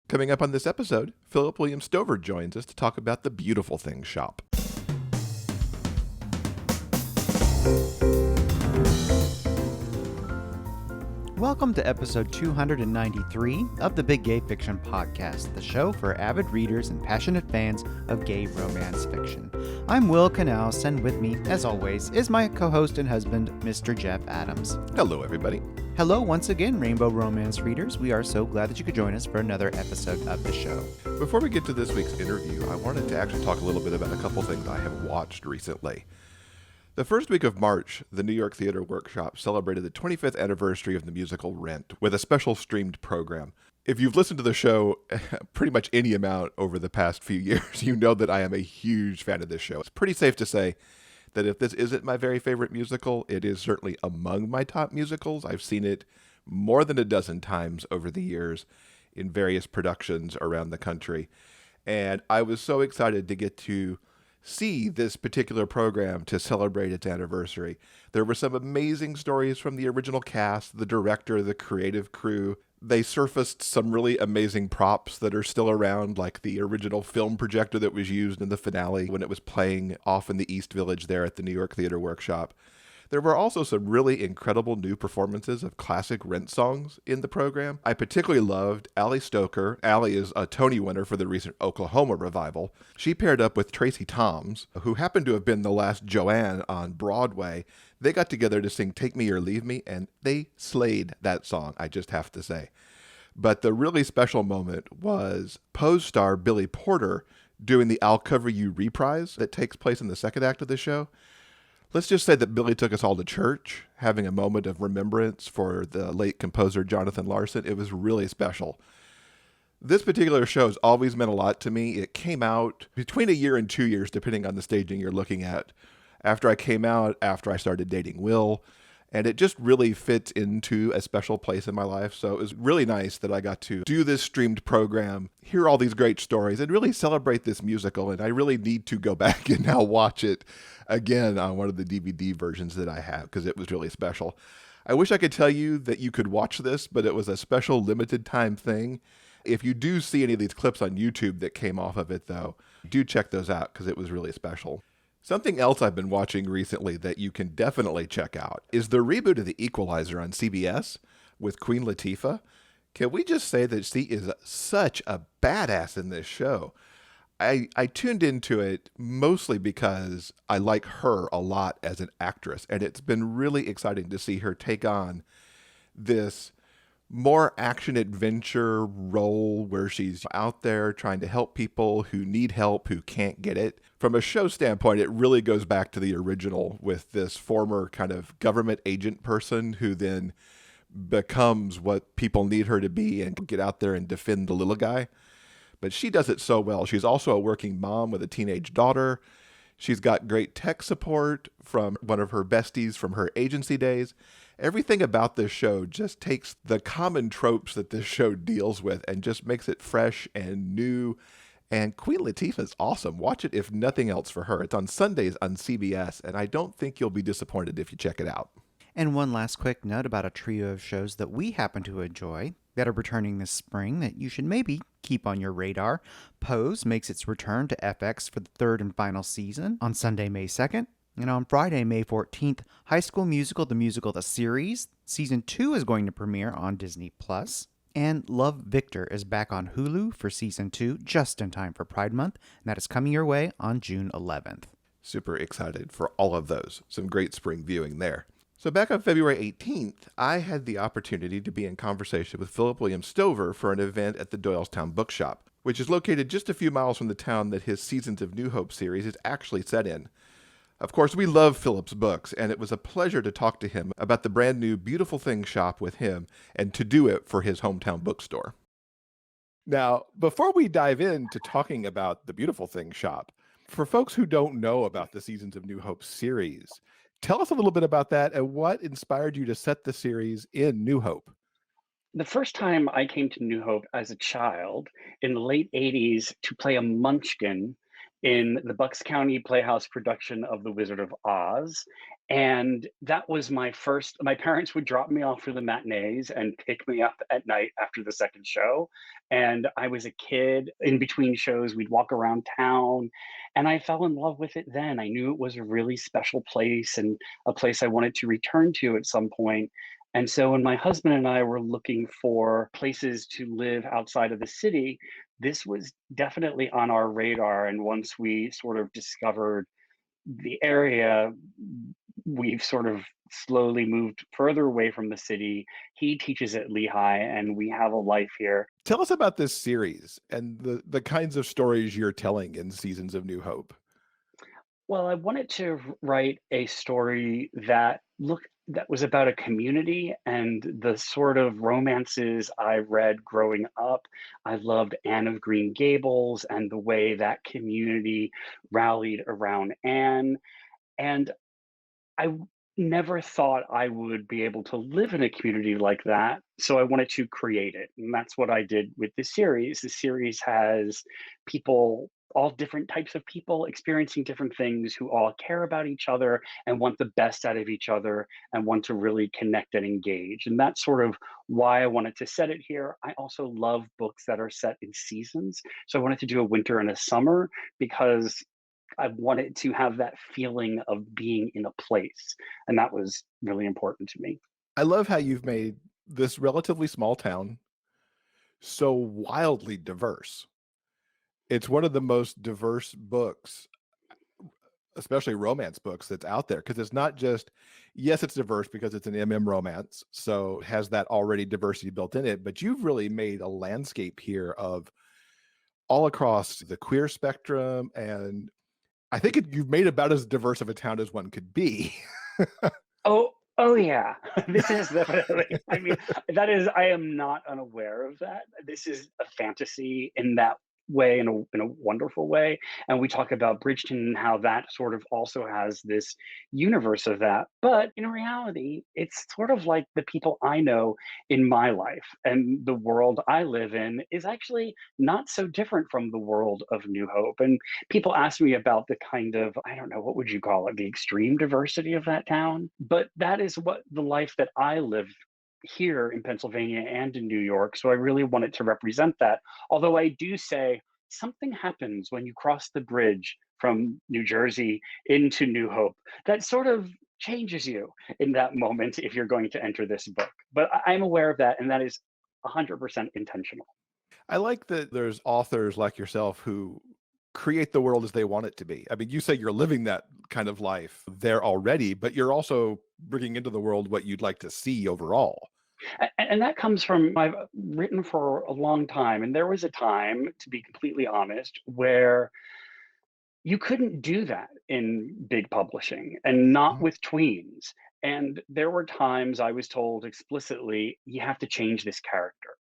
Coming up on this episode, Philip William Stover joins us to talk about the Beautiful Things Shoppe. Welcome to episode 293 of the Big Gay Fiction Podcast, the show for avid readers and passionate fans of gay romance fiction. I'm Will Canals, and with me, as always, is my co-host and husband, Mr. Jeff Adams. Hello, everybody. Hello once again, Rainbow Romance readers. We are so glad that you could join us for another episode of the show. Before we get to this week's interview, I wanted to actually talk a little bit about a couple things I have watched recently. The first week of March, the New York Theater Workshop celebrated the 25th anniversary of the musical Rent with a special streamed program. If you've listened to the show pretty much any amount over the past few years, you know that I am a huge fan of this show. It's pretty safe to say that if this isn't my very favorite musical, it is certainly among my top musicals. I've seen it more than a dozen times over the years in various productions around the country. And I was so excited to get to see this particular program to celebrate its anniversary. There were some amazing stories from the original cast, the director, the creative crew. They surfaced some really amazing props that are still around, like the original film projector that was used in the finale when it was playing off in the East Village there at the New York Theater Workshop. There were also some really incredible new performances of classic Rent songs in the program. I particularly loved Allie Stoker. Allie is a Tony winner for the recent Oklahoma revival. She paired up with Tracy Toms, who happened to have been the last Joanne on Broadway. They got together to sing Take Me or Leave Me, and they slayed that song, I just have to say. But the really special moment was Pose star Billy Porter doing the I'll Cover You reprise that takes place in the second act of the show. Let's just say that Billy took us all to church, having a moment of remembrance for the late composer Jonathan Larson. It was really special. This particular show has always meant a lot to me. It came out between a year and 2 years, depending on the staging you're looking at. After I came out, after I started dating Will, and it just really fits into a special place in my life. So it was really nice that I got to do this streamed program, hear all these great stories, and really celebrate this musical. And I really need to go back and now watch it again on one of the DVD versions that I have, because it was really special. I wish I could tell you that you could watch this, but it was a special limited time thing. If you do see any of these clips on YouTube that came off of it, though, do check those out because it was really special. Something else I've been watching recently that you can definitely check out is the reboot of The Equalizer on CBS with Queen Latifah. Can we just say that she is such a badass in this show? I tuned into it mostly because I like her a lot as an actress, and it's been really exciting to see her take on this more action-adventure role where she's out there trying to help people who need help, who can't get it. From a show standpoint, it really goes back to the original with this former kind of government agent person who then becomes what people need her to be and get out there and defend the little guy. But she does it so well. She's also a working mom with a teenage daughter. She's got great tech support from one of her besties from her agency days. Everything about this show just takes the common tropes that this show deals with and just makes it fresh and new. And Queen Latifah is awesome. Watch it if nothing else for her. It's on Sundays on CBS, and I don't think you'll be disappointed if you check it out. And one last quick note about a trio of shows that we happen to enjoy that are returning this spring that you should maybe keep on your radar. Pose makes its return to FX for the third and final season on Sunday, May 2nd. And on Friday, May 14th, High School Musical, the musical, the series. Season 2 is going to premiere on Disney+. And Love, Victor is back on Hulu for Season 2 just in time for Pride Month. And that is coming your way on June 11th. Super excited for all of those. Some great spring viewing there. So back on February 18th, I had the opportunity to be in conversation with Philip William Stover for an event at the Doylestown Bookshop, which is located just a few miles from the town that his Seasons of New Hope series is actually set in. Of course, we love Philip's books, and it was a pleasure to talk to him about the brand new Beautiful Things Shoppe with him and to do it for his hometown bookstore. Now, before we dive into talking about the Beautiful Things Shoppe, for folks who don't know about the Seasons of New Hope series, tell us a little bit about that and what inspired you to set the series in New Hope. The first time I came to New Hope as a child in the late 80s to play a munchkin in the Bucks County Playhouse production of The Wizard of Oz. And that was my parents would drop me off for the matinees and pick me up at night after the second show. And I was a kid in between shows, we'd walk around town, and I fell in love with it then. I knew it was a really special place and a place I wanted to return to at some point. And so when my husband and I were looking for places to live outside of the city, this was definitely on our radar. And once we sort of discovered the area, we've sort of slowly moved further away from the city. He teaches at Lehigh, and we have a life here. Tell us about this series and the kinds of stories you're telling in Seasons of New Hope. Well, I wanted to write a story that was about a community and the sort of romances I read growing up. I loved Anne of Green Gables and the way that community rallied around Anne. And I never thought I would be able to live in a community like that, so I wanted to create it, and that's what I did with this series. The series has people, all different types of people experiencing different things who all care about each other and want the best out of each other and want to really connect and engage, and that's sort of why I wanted to set it here. I also love books that are set in seasons, so I wanted to do a winter and a summer because I wanted to have that feeling of being in a place, and that was really important to me. I love how you've made this relatively small town so wildly diverse. It's one of the most diverse books, especially romance books, that's out there, because it's not just, yes, it's diverse because it's an romance, so it has that already diversity built in it, but you've really made a landscape here of all across the queer spectrum, and I think you've made about as diverse of a town as one could be. Oh yeah. This is definitely, I mean, I am not unaware of that. This is a fantasy in that way, in a wonderful way. And we talk about Bridgeton and how that sort of also has this universe of that. But in reality, it's sort of like the people I know in my life, and the world I live in is actually not so different from the world of New Hope. And people ask me about the kind of, I don't know, what would you call it, the extreme diversity of that town? But that is what the life that I live here in Pennsylvania and in New York. So I really wanted to represent that. Although I do say something happens when you cross the bridge from New Jersey into New Hope that sort of changes you in that moment if you're going to enter this book. But I'm aware of that, and that is 100% intentional. I like that there's authors like yourself who create the world as they want it to be. I mean, you say you're living that kind of life there already, but you're also bringing into the world what you'd like to see overall. And that comes from, I've written for a long time, and there was a time, to be completely honest, where you couldn't do that in big publishing and not Mhm. with tweens. And there were times I was told explicitly, you have to change this character.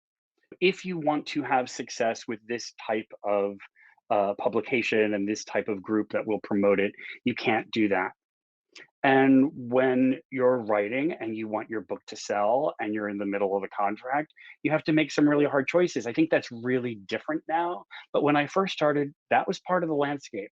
If you want to have success with this type of publication and this type of group that will promote it, you can't do that. And when you're writing and you want your book to sell and you're in the middle of a contract, you have to make some really hard choices. I think that's really different now. But when I first started, that was part of the landscape,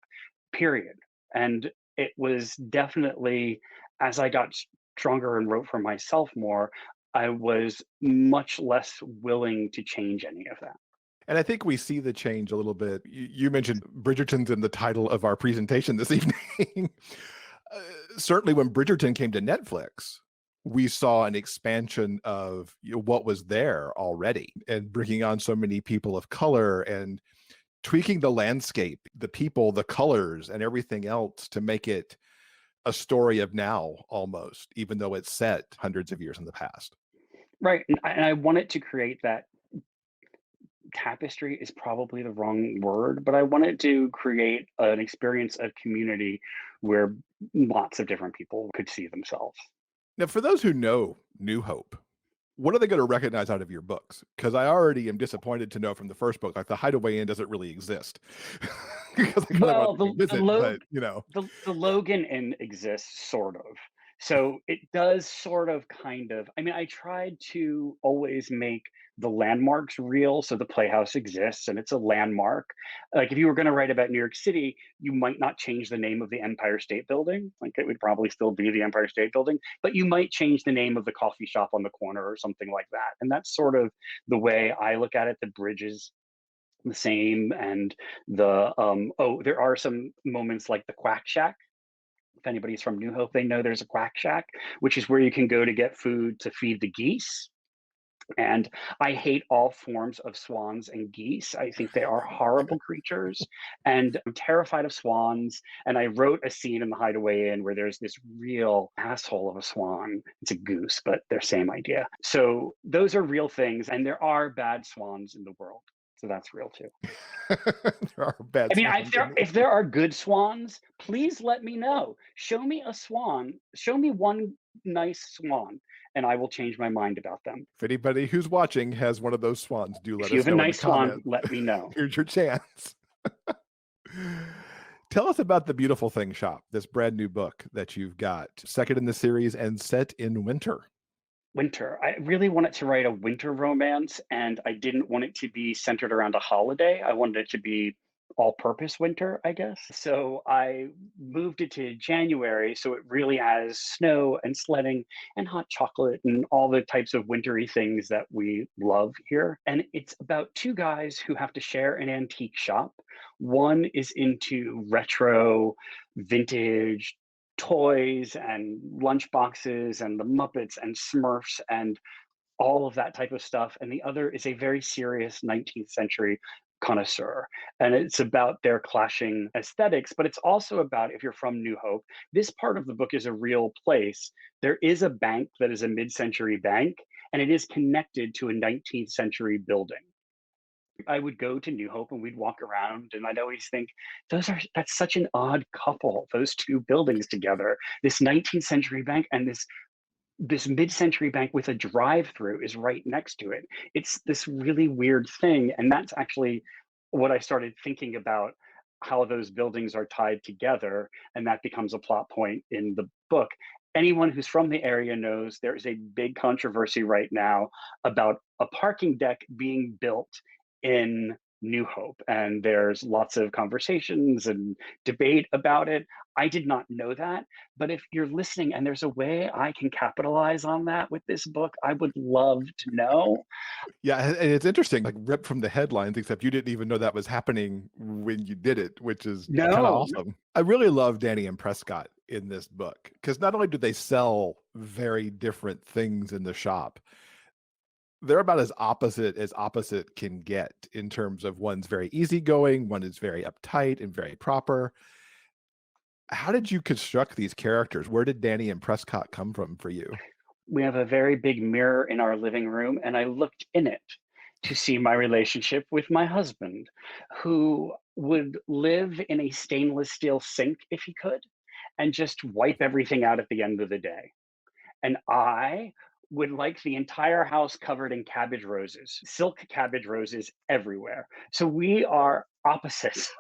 period. And it was definitely, as I got stronger and wrote for myself more, I was much less willing to change any of that. And I think we see the change a little bit. You mentioned Bridgerton's in the title of our presentation this evening. Uh, Certainly, when Bridgerton came to Netflix, we saw an expansion of what was there already, and bringing on so many people of color and tweaking the landscape, the people, the colors, and everything else to make it a story of now almost, even though it's set hundreds of years in the past. Right. And I wanted to create that tapestry is probably the wrong word, but I wanted to create an experience of community where lots of different people could see themselves. Now, for those who know New Hope, what are they going to recognize out of your books? Because I already am disappointed to know from the first book, like the Hideaway Inn doesn't really exist. Because I kind of want Well, to go visit, but the Logan Inn exists sort of. So it does sort of kind of, I mean, I tried to always make the landmarks real. So the Playhouse exists and it's a landmark. Like if you were going to write about New York City, you might not change the name of the Empire State Building. Like it would probably still be the Empire State Building, but you might change the name of the coffee shop on the corner or something like that. And that's sort of the way I look at it. The bridges the same, and there are some moments like the Quack Shack. If anybody's from New Hope, they know there's a Quack Shack, which is where you can go to get food to feed the geese. And I hate all forms of swans and geese. I think they are horrible creatures. And I'm terrified of swans. And I wrote a scene in the Hideaway Inn where there's this real asshole of a swan. It's a goose, but they're same idea. So those are real things. And there are bad swans in the world. So that's real too. There are bad I mean, swans. if there are good swans, please let me know. Show me a swan. Show me one nice swan, and I will change my mind about them. If anybody who's watching has one of those swans, do let If you us have a know in the nice swan, comments. let me know. Here's your chance. Tell us about the Beautiful Things Shoppe, this brand new book that you've got, second in the series and set in winter. Winter. I really wanted to write a winter romance, and I didn't want it to be centered around a holiday. I wanted it to be all-purpose winter, I guess. So I moved it to January, so it really has snow and sledding and hot chocolate and all the types of wintry things that we love here. And it's about two guys who have to share an antique shop. One is into retro, vintage toys and lunchboxes and the Muppets and Smurfs and all of that type of stuff. And the other is a very serious 19th century connoisseur. And it's about their clashing aesthetics, but it's also about, if you're from New Hope, this part of the book is a real place. There is a bank that is a mid century bank, and it is connected to a 19th century building. I would go to New Hope and we'd walk around and I'd always think that's such an odd couple, those two buildings together. This 19th century bank and this mid-century bank with a drive-through is right next to it. It's this really weird thing. And that's actually what I started thinking about, how those buildings are tied together. And that becomes a plot point in the book. Anyone who's from the area knows there is a big controversy right now about a parking deck being built in New Hope. And there's lots of conversations and debate about it. I did not know that, but if you're listening and there's a way I can capitalize on that with this book, I would love to know. Yeah, and it's interesting, like ripped from the headlines, except you didn't even know that was happening when you did it, which is kind of No. awesome. I really love Danny and Prescott in this book because not only do they sell very different things in the shop, they're about as opposite can get in terms of one's very easygoing, one is very uptight and very proper. How did you construct these characters? Where did Danny and Prescott come from for you? We have a very big mirror in our living room, and I looked in it to see my relationship with my husband, who would live in a stainless steel sink if he could, and just wipe everything out at the end of the day. And I would like the entire house covered in cabbage roses, silk cabbage roses everywhere. So we are opposites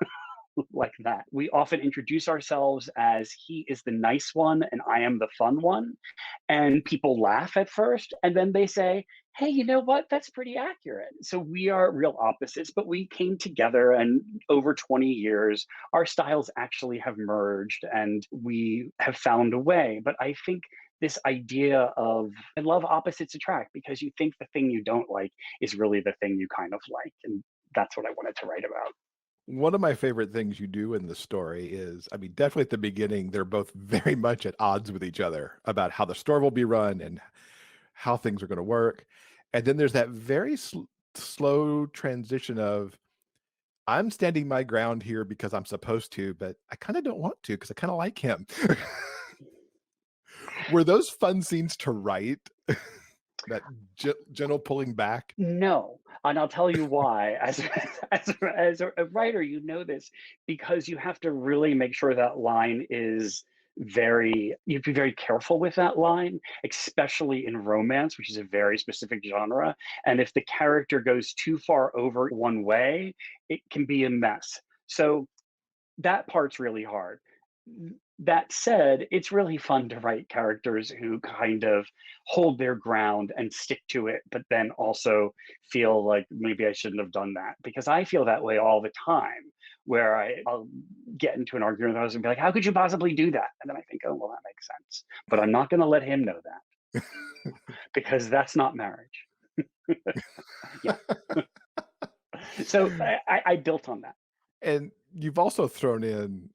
like that. We often introduce ourselves as he is the nice one and I am the fun one. And people laugh at first and then they say, hey, you know what? That's pretty accurate. So we are real opposites, but we came together and over 20 years, our styles actually have merged and we have found a way. But I think this idea of, I love opposites attract because you think the thing you don't like is really the thing you kind of like. And that's what I wanted to write about. One of my favorite things you do in the story is, I mean, definitely at the beginning, they're both very much at odds with each other about how the store will be run and how things are going to work. And then there's that very slow transition of, I'm standing my ground here because I'm supposed to, but I kind of don't want to because I kind of like him. Were those fun scenes to write? That gentle pulling back? No, and I'll tell you why. As a writer, you know this because you have to really make sure that line is you have to be very careful with that line, especially in romance, which is a very specific genre. And if the character goes too far over one way, it can be a mess. So that part's really hard. That said, it's really fun to write characters who kind of hold their ground and stick to it, but then also feel like maybe I shouldn't have done that. Because I feel that way all the time, where I'll get into an argument with others and be like, how could you possibly do that? And then I think, oh, well, that makes sense. But I'm not going to let him know that because that's not marriage. Yeah. So I built on that. And you've also thrown in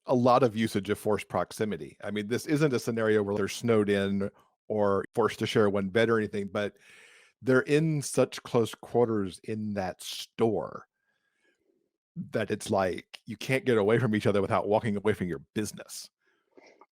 a lot of usage of forced proximity. I mean, this isn't a scenario where they're snowed in or forced to share one bed or anything, but they're in such close quarters in that store that it's like you can't get away from each other without walking away from your business.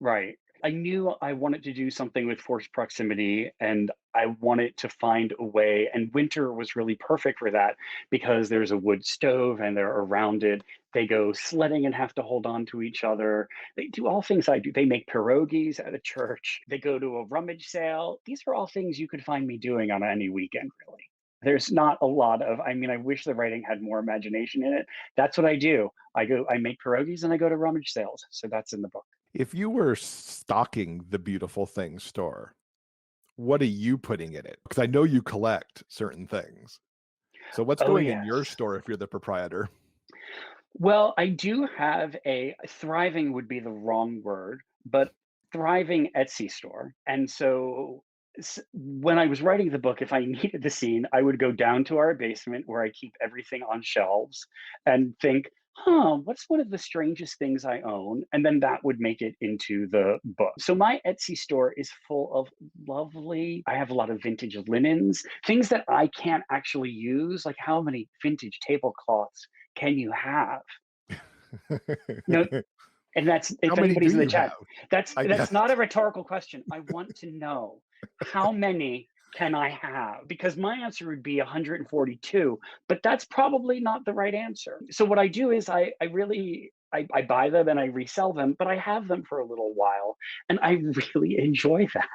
Right. I knew I wanted to do something with forced proximity and I wanted to find a way. And winter was really perfect for that because there's a wood stove and they're around it. They go sledding and have to hold on to each other. They do all things I do. They make pierogies at a church. They go to a rummage sale. These are all things you could find me doing on any weekend, really. There's not a lot of, I mean, I wish the writing had more imagination in it. That's what I do. I make pierogies and I go to rummage sales. So that's in the book. If you were stocking the Beautiful Things store, what are you putting in it? Because I know you collect certain things. So what's Oh, going in yes. your store if you're the proprietor? Well, I do have a thriving would be the wrong word, but thriving Etsy store. And so when I was writing the book, if I needed the scene, I would go down to our basement where I keep everything on shelves and think, huh, what's one of the strangest things I own? And then that would make it into the book. So my Etsy store is full of lovely, I have a lot of vintage linens, things that I can't actually use. Like how many vintage tablecloths can you have? No, and that's How if many do anybody's in the you chat, have? I that's guess. not a rhetorical question. I want to know how many can I have? Because my answer would be 142, but that's probably not the right answer. So what I do is I really I buy them and I resell them, but I have them for a little while and I really enjoy that.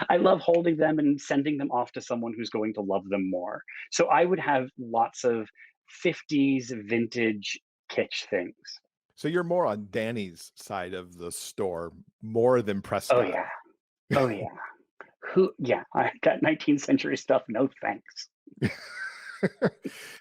I love holding them and sending them off to someone who's going to love them more. So I would have lots of 50s vintage kitsch things. So you're more on Danny's side of the store more than Oh Prescott. yeah. Oh yeah. Yeah, I got 19th century stuff, no thanks.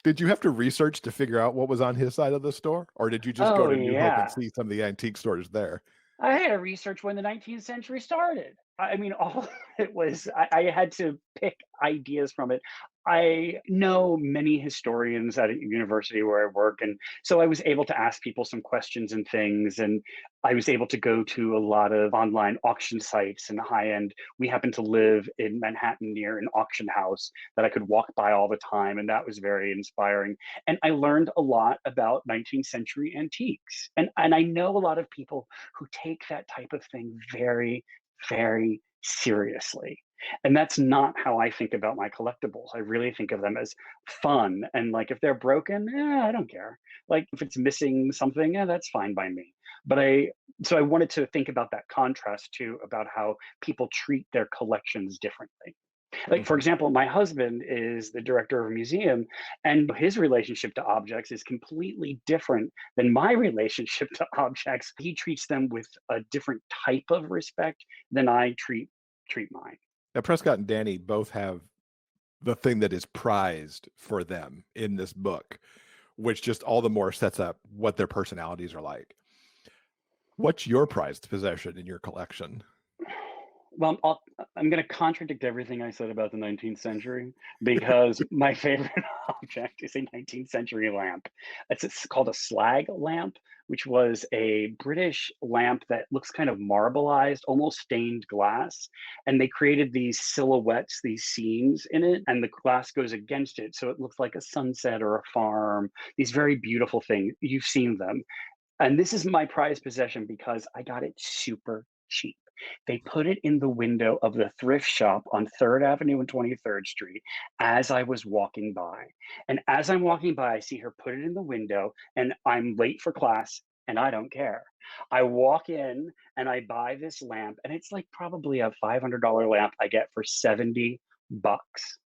Did you have to research to figure out what was on his side of the store? Or did you just go Oh to New Hope and yeah. see some of the antique stores there? I had to research when the 19th century started. I mean, all it was, I had to pick ideas from it. I know many historians at a university where I work, and so I was able to ask people some questions and things, and I was able to go to a lot of online auction sites and high end. We happen to live in Manhattan near an auction house that I could walk by all the time, and that was very inspiring. And I learned a lot about 19th century antiques, and I know a lot of people who take that type of thing very, very seriously. And that's not how I think about my collectibles. I really think of them as fun. And like if they're broken, I don't care. Like if it's missing something, that's fine by me. But so I wanted to think about that contrast too, about how people treat their collections differently. Like, for Mhm. example, my husband is the director of a museum, and his relationship to objects is completely different than my relationship to objects. He treats them with a different type of respect than I treat mine. Now, Prescott and Danny both have the thing that is prized for them in this book, which just all the more sets up what their personalities are like. What's your prized possession in your collection? Well, I'm going to contradict everything I said about the 19th century because my favorite object is a 19th century lamp. It's called a slag lamp, which was a British lamp that looks kind of marbleized, almost stained glass. And they created these silhouettes, these scenes in it, and the glass goes against it. So it looks like a sunset or a farm, these very beautiful things. You've seen them. And this is my prized possession because I got it super cheap. They put it in the window of the thrift shop on 3rd Avenue and 23rd Street as I was walking by. And as I'm walking by, I see her put it in the window, and I'm late for class, and I don't care. I walk in and I buy this lamp, and it's like probably a $500 lamp I get for 70 bucks.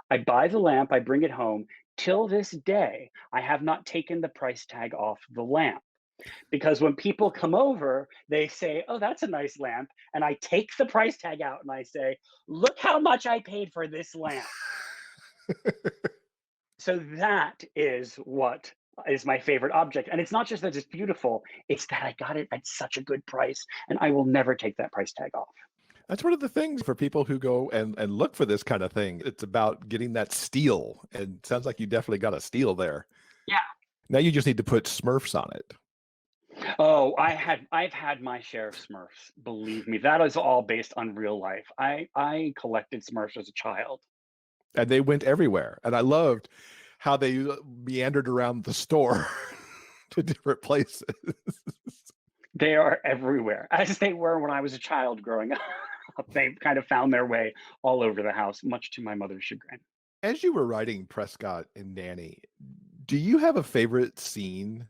I buy the lamp, I bring it home. Till this day, I have not taken the price tag off the lamp. because when people come over, they say, "Oh, that's a nice lamp." And I take the price tag out and I say, "Look how much I paid for this lamp." So that is what is my favorite object. And it's not just that it's beautiful, it's that I got it at such a good price and I will never take that price tag off. That's one of the things for people who go and look for this kind of thing. It's about getting that steal. And it sounds like you definitely got a steal there. Yeah. Now you just need to put Smurfs on it. Oh, I've had my share of Smurfs. Believe me, that is all based on real life. I collected Smurfs as a child. And they went everywhere. And I loved how they meandered around the store to different places. They are everywhere, as they were when I was a child growing up. They kind of found their way all over the house, much to my mother's chagrin. As you were writing Prescott and Danny, do you have a favorite scene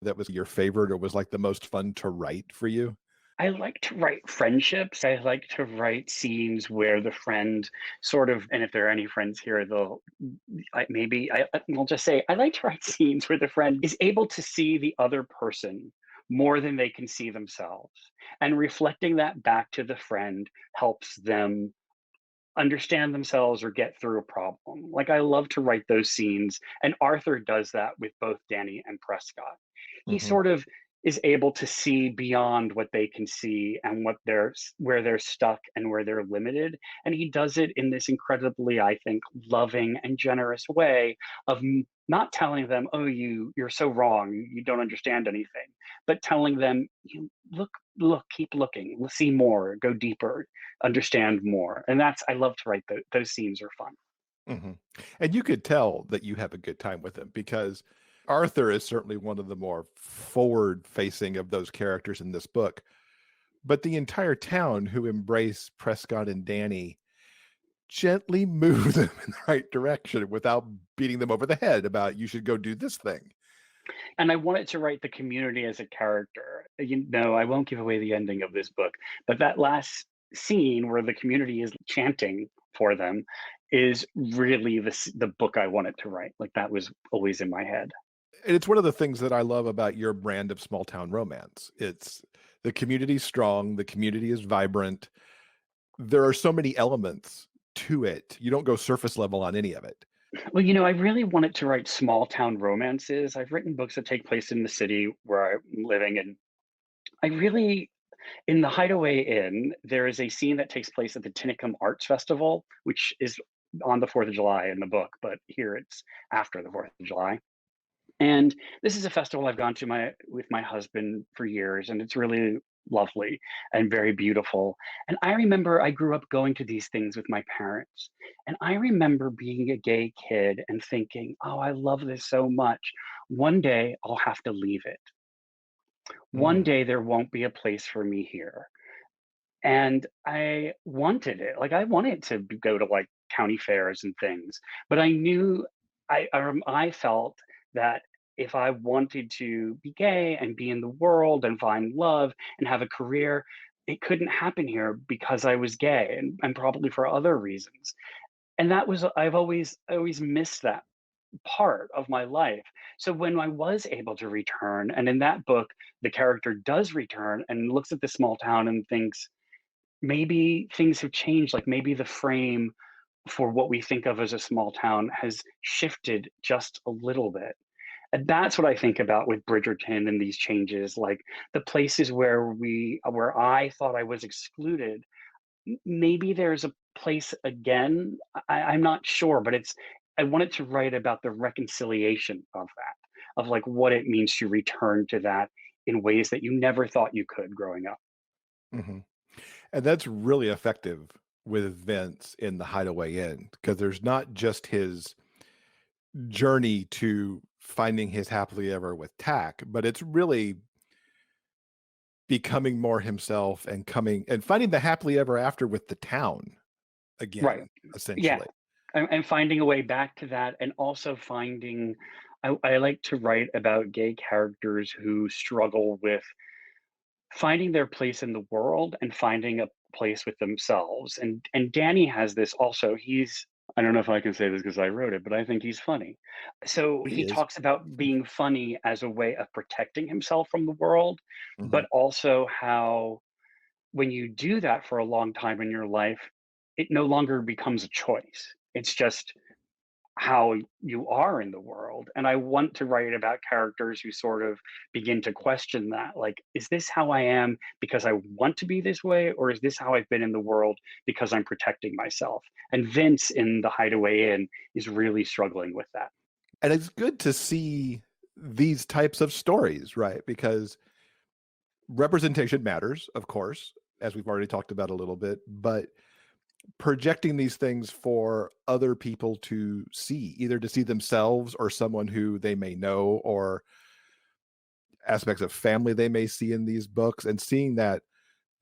that was your favorite or was like the most fun to write for you? I like to write friendships. I like to write scenes where the friend sort of, and if there are any friends here, they'll I'll just say I like to write scenes where the friend is able to see the other person more than they can see themselves. And reflecting that back to the friend helps them understand themselves or get through a problem. Like I love to write those scenes, and Arthur does that with both Danny and Prescott. He Hmm. sort of is able to see beyond what they can see and what they're where they're stuck and where they're limited, and he does it in this incredibly, I think, loving and generous way of not telling them, "Oh, you're so wrong, you don't understand anything," but telling them, "You look, keep looking, see more, go deeper, understand more." And that's, I love to write those scenes are fun. Hmm. And you could tell that you have a good time with him because Arthur is certainly one of the more forward facing of those characters in this book. But the entire town who embrace Prescott and Danny gently move them in the right direction without beating them over the head about you should go do this thing. And I wanted to write the community as a character. You know, I won't give away the ending of this book, but that last scene where the community is chanting for them is really the book I wanted to write. Like that was always in my head. And it's one of the things that I love about your brand of small town romance. It's the community is strong, the community is vibrant. There are so many elements to it. You don't go surface level on any of it. Well, I really wanted to write small town romances. I've written books that take place in the city where I'm living, and I really, in the Hideaway Inn, there is a scene that takes place at the Tinicum Arts Festival, which is on the 4th of July in the book, but here it's after the 4th of July. And this is a festival I've gone to my with my husband for years, and it's really lovely and very beautiful. And I remember I grew up going to these things with my parents. And I remember being a gay kid and thinking, "Oh, I love this so much. One day I'll have to leave it. One Mm, day there won't be a place for me here." And I wanted it. Like I wanted to go to like county fairs and things, but I knew I felt that if I wanted to be gay and be in the world and find love and have a career, it couldn't happen here because I was gay and probably for other reasons. And that was I always missed that part of my life. So when I was able to return, and in that book, the character does return and looks at the small town and thinks, maybe things have changed. Like maybe the frame for what we think of as a small town has shifted just a little bit. And that's what I think about with Bridgerton and these changes, like the places where I thought I was excluded. Maybe there's a place again. I'm not sure, but I wanted to write about the reconciliation of that, of like what it means to return to that in ways that you never thought you could growing up. mhm. And that's really effective with Vince in the Hideaway Inn because there's not just his journey to finding his happily ever with Tack, but it's really becoming more himself and coming and finding the happily ever after with the town Right. again, Yeah. essentially. And finding a way back to that, and also finding, I like to write about gay characters who struggle with finding their place in the world and finding a place with themselves. And Danny has this also. He's I don't know if I can say this because I wrote it, but I think he's funny. So He he is. talks about being funny as a way of protecting himself from the world, Hmm. but also how when you do that for a long time in your life, it no longer becomes a choice. It's just how you are in the world. And I want to write about characters who sort of begin to question that. Like, is this how I am because I want to be this way? Or is this how I've been in the world because I'm protecting myself? And Vince in the Hideaway Inn is really struggling with that. And it's good to see these types of stories, right? Because representation matters, of course, as we've already talked about a little bit, but projecting these things for other people to see, either to see themselves or someone who they may know, or aspects of family they may see in these books, and seeing that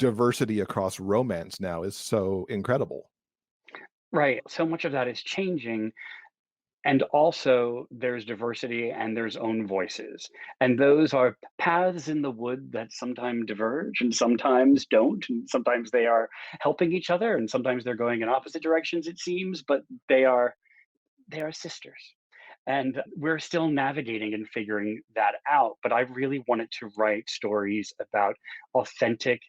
diversity across romance now is so incredible. Right. So much of that is changing. And also, there's diversity and there's own voices. And those are paths in the wood that sometimes diverge and sometimes don't. And sometimes they are helping each other and sometimes they're going in opposite directions, it seems, but they are sisters. And we're still navigating and figuring that out. But I really wanted to write stories about authentic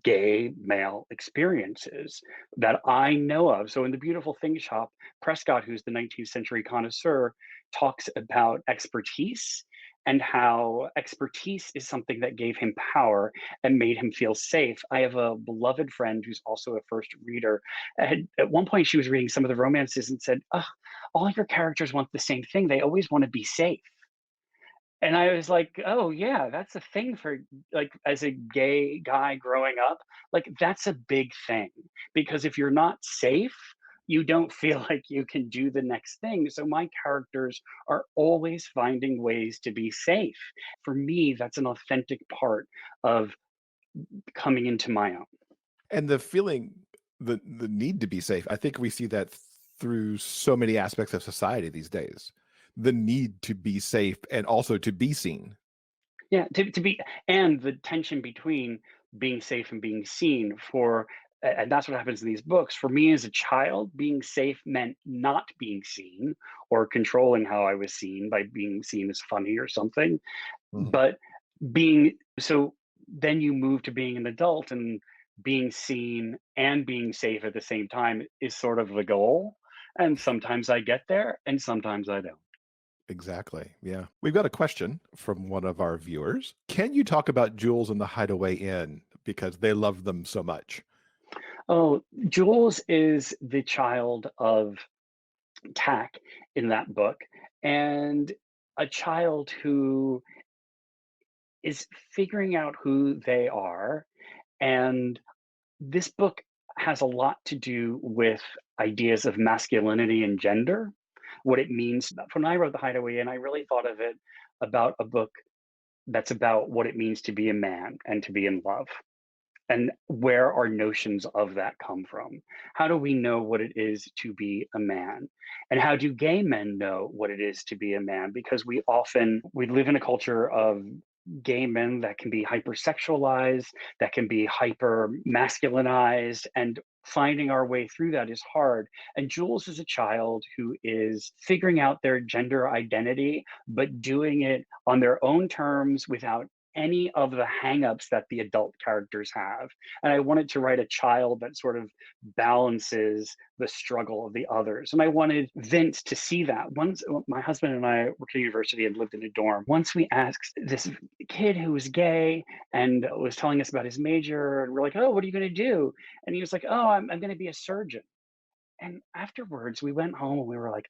gay male experiences that I know of. So in the Beautiful Things Shop, Prescott, who's the 19th century connoisseur, talks about expertise and how expertise is something that gave him power and made him feel safe. I have a beloved friend who's also a first reader. At one point, she was reading some of the romances and said, "Ugh, all your characters want the same thing. They always want to be safe." And I was like, "Oh, yeah, that's a thing for like, as a gay guy growing up, like, that's a big thing, because if you're not safe, you don't feel like you can do the next thing." So my characters are always finding ways to be safe. For me, that's an authentic part of coming into my own. And the feeling, the need to be safe, I think we see that through so many aspects of society these days. The need to be safe and also to be seen. Yeah, to be, and the tension between being safe and being seen for, and that's what happens in these books. For me as a child, being safe meant not being seen or controlling how I was seen by being seen as funny or something. Mhm. But being so then you move to being an adult, and being seen and being safe at the same time is sort of the goal. And sometimes I get there and sometimes I don't. Exactly. Yeah. We've got a question from one of our viewers. Can you talk about Jules and the Hideaway Inn because they love them so much? Oh, Jules is the child of Tack in that book, and a child who is figuring out who they are. And this book has a lot to do with ideas of masculinity and gender, what it means. When I wrote The Hideaway, and I really thought of it about a book that's about what it means to be a man and to be in love. And where our notions of that come from. How do we know what it is to be a man? And how do gay men know what it is to be a man? Because we live in a culture of gay men that can be hypersexualized, that can be hyper masculinized, and finding our way through that is hard. And Jules is a child who is figuring out their gender identity, but doing it on their own terms without any of the hangups that the adult characters have. And I wanted to write a child that sort of balances the struggle of the others. And I wanted Vince to see that. Once my husband and I worked at university and lived in a dorm, once we asked this kid who was gay and was telling us about his major, and we're like, "Oh, what are you going to do?" And he was like, "Oh, I'm going to be a surgeon." And afterwards, we went home and we were like,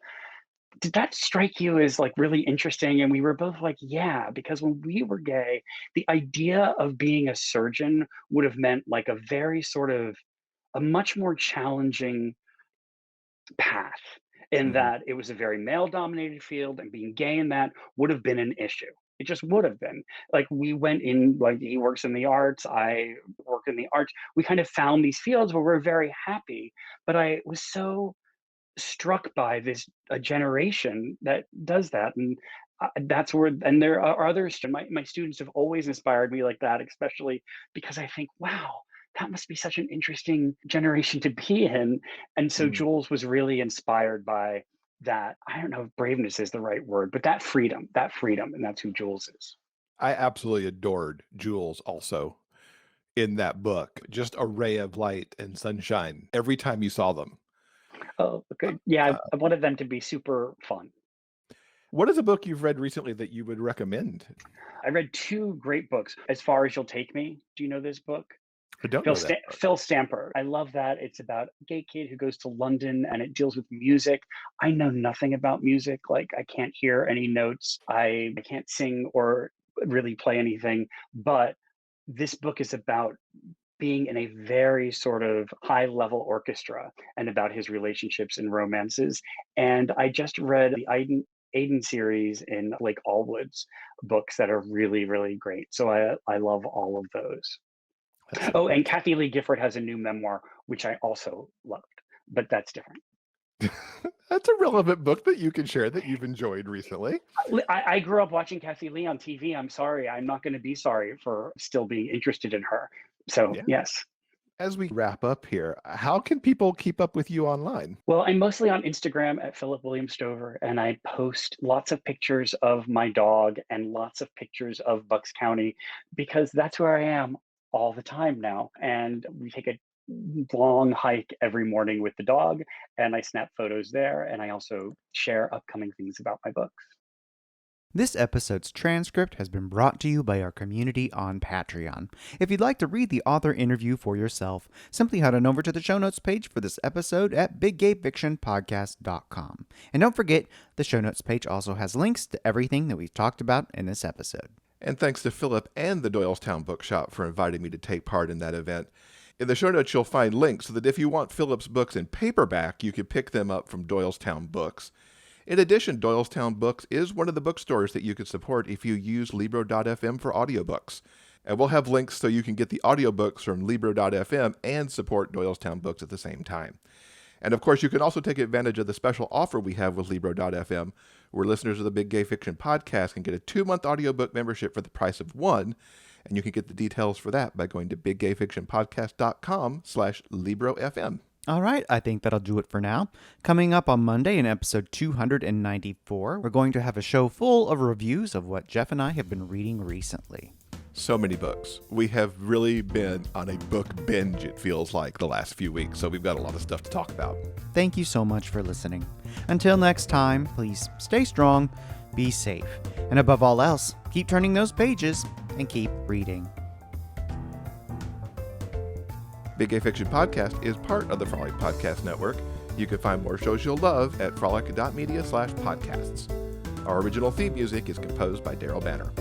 did that strike you as like really interesting? And we were both like, yeah, because when we were gay, the idea of being a surgeon would have meant like a very sort of a much more challenging path, in Mhm. that it was a very male dominated field, and being gay in that would have been an issue. It just would have been. Like, we went in, like, he works in the arts, I work in the arts. We kind of found these fields where we're very happy. But I was so struck by this a generation that does that. And that's where, and there are others. My students have always inspired me like that, especially because I think, wow, that must be such an interesting generation to be in. And so Mm. Jules was really inspired by that. I don't know if braveness is the right word, but that freedom, and that's who Jules is. I absolutely adored Jules also in that book. Just a ray of light and sunshine every time you saw them. Oh, okay. Yeah, Uh, I wanted them to be super fun. what is a book you've read recently that you would recommend? I read two great books. As Far as You'll Take Me. Do you know this book? I don't know that book. Phil Stamper. I love that. It's about a gay kid who goes to London and it deals with music. I know nothing about music. Like, I can't hear any notes. I can't sing or really play anything. But this book is about being in a very sort of high level orchestra and about his relationships and romances. And I just read the Aiden series in Blake Allwood's books that are really, really great. So I love all of those. That's Oh, and Kathie Lee Gifford has a new memoir, which I also loved, but that's different. that's a relevant book that you can share that you've enjoyed recently. I grew up watching Kathie Lee on TV. I'm sorry. I'm not going to be sorry for still being interested in her. So, Yeah. yes. As we wrap up here, how can people keep up with you online? Well, I'm mostly on Instagram at Philip William Stover, and I post lots of pictures of my dog and lots of pictures of Bucks County because that's where I am all the time now. And we take a long hike every morning with the dog, and I snap photos there, and I also share upcoming things about my books. This episode's transcript has been brought to you by our community on Patreon. If you'd like to read the author interview for yourself, simply head on over to the show notes page for this episode at biggayfictionpodcast.com. And don't forget, the show notes page also has links to everything that we've talked about in this episode. And thanks to Philip and the Doylestown Bookshop for inviting me to take part in that event. In the show notes, you'll find links so that if you want Philip's books in paperback, you can pick them up from Doylestown Books. In addition, Doylestown Books is one of the bookstores that you can support if you use Libro.fm for audiobooks. And we'll have links so you can get the audiobooks from Libro.fm and support Doylestown Books at the same time. And of course, you can also take advantage of the special offer we have with Libro.fm, where listeners of the Big Gay Fiction podcast can get a 2-month audiobook membership for the price of one. And you can get the details for that by going to biggayfictionpodcast.com/LibroFM. All right, I think that'll do it for now. Coming up on Monday in episode 294, we're going to have a show full of reviews of what Jeff and I have been reading recently. So many books. We have really been on a book binge, it feels like, the last few weeks, so we've got a lot of stuff to talk about. Thank you so much for listening. Until next time, please stay strong, be safe, and above all else, keep turning those pages and keep reading. Big Gay Fiction Podcast is part of the Frolic Podcast Network. You can find more shows you'll love at frolic.media/podcasts. Our original theme music is composed by Daryl Banner.